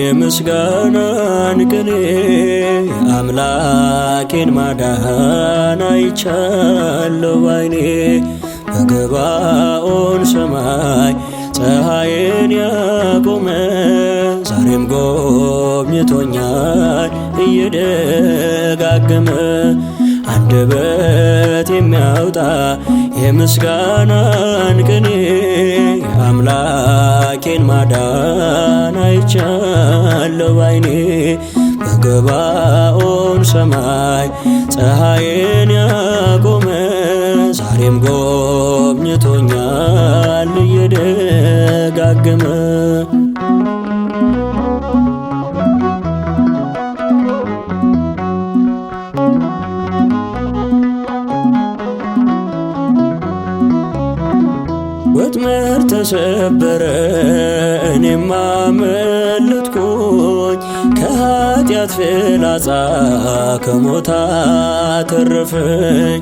የምስጋናን ቅኔ አምላኬን ማዳን አይቻለሁ ባይኔ። በገባኦን ሰማይ ፀሐይን ያቆመ ዛሬም ጎብኝቶኛል እየደጋገመ። አንደበት የሚያወጣ የምስጋናን ቅኔ አምላኬን ማዳን አይቻለሁ ባይኔ። በገባኦን ሰማይ ፀሐይን ያቆመ ዛሬም ጎብኝቶኛል እየደጋገመ። ወጥመድ ተሰበረ እኔም አመለጥኩኝ፣ ከኃጢአት ፍላጻ ከሞት አተረፈኝ።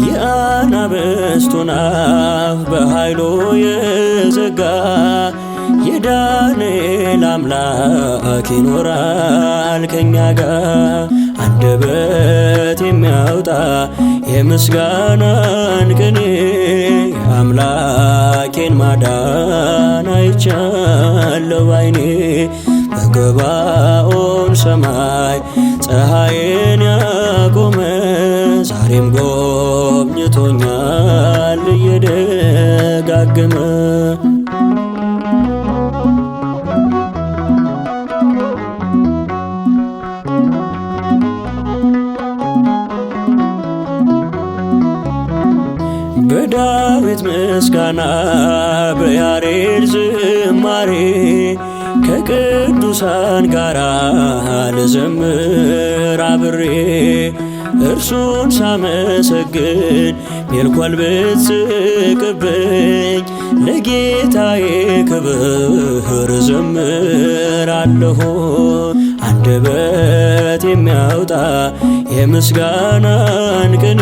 የአናብስቱን አፍ በኃይሉ የዘጋ የዳንኤል አምላክ ይኖራል ከኛ ጋር። አንደበት የሚያወጣ የምስጋናን ቅኔ አምላኬን ማዳን አይቻለሁ ባይኔ። በገባኦን ሰማይ ፀሐይን ያቆመ ዛሬም ጎብኝቶኛል እየደጋገመ። በዳዊት ምስጋና በያሬድ ዝማሬ ከቅዱሳን ጋር ልዘምር አብሬ። እርሱን ሳመሰግን ሜልኮል ብትስቅብኝ ለጌታዬ ክብር ዘምራለሁ። አንደበት የሚያወጣ የምስጋናን ቅኔ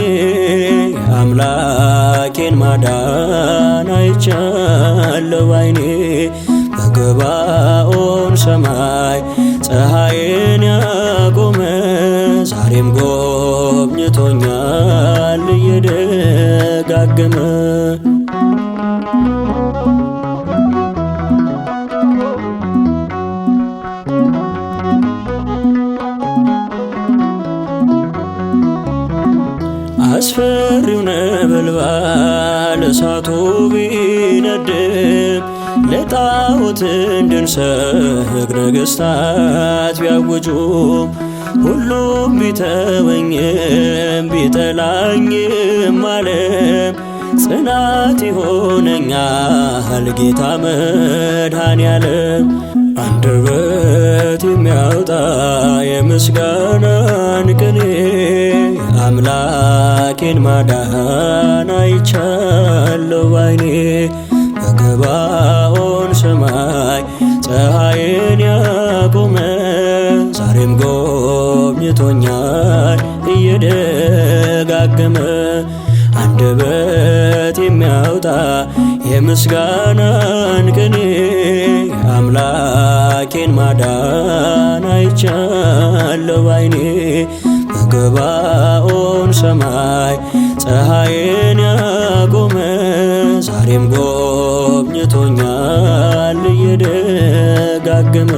አምላኬን ማዳን አይቻለሁ ባይኔ። በገባኦን ሰማይ ፀሐይን ያቆመ ዛሬም ጎብኝቶኛል እየደጋገመ። አስፈሪው ነበልባል እሳቱ ቢነድም ለጣዖት እንድንሰግድ ነገሥታት ቢያውጁም ሁሉም ቢተወኝም ቢጠላኝም ዓለም ጽናት ይሆነኛል ጌታ መድኃኔዓለም። አንደበት የሚያወጣ የምስጋናን ቅኔ አምላኬን ማዳን አይቻለሁ ባይኔ። በገባኦን ሰማይ ፀሐይን ያቆመ ዛሬም ጎብኝቶኛል እየደጋገመ። አንደበት የሚያወጣ የምስጋናን ቅኔ አምላኬን ማዳን አይቻለሁ ባይኔ። በገባኦን ሰማይ ፀሐይን ያቆመ ዛሬም ጎብኝቶኛል እየደጋገመ።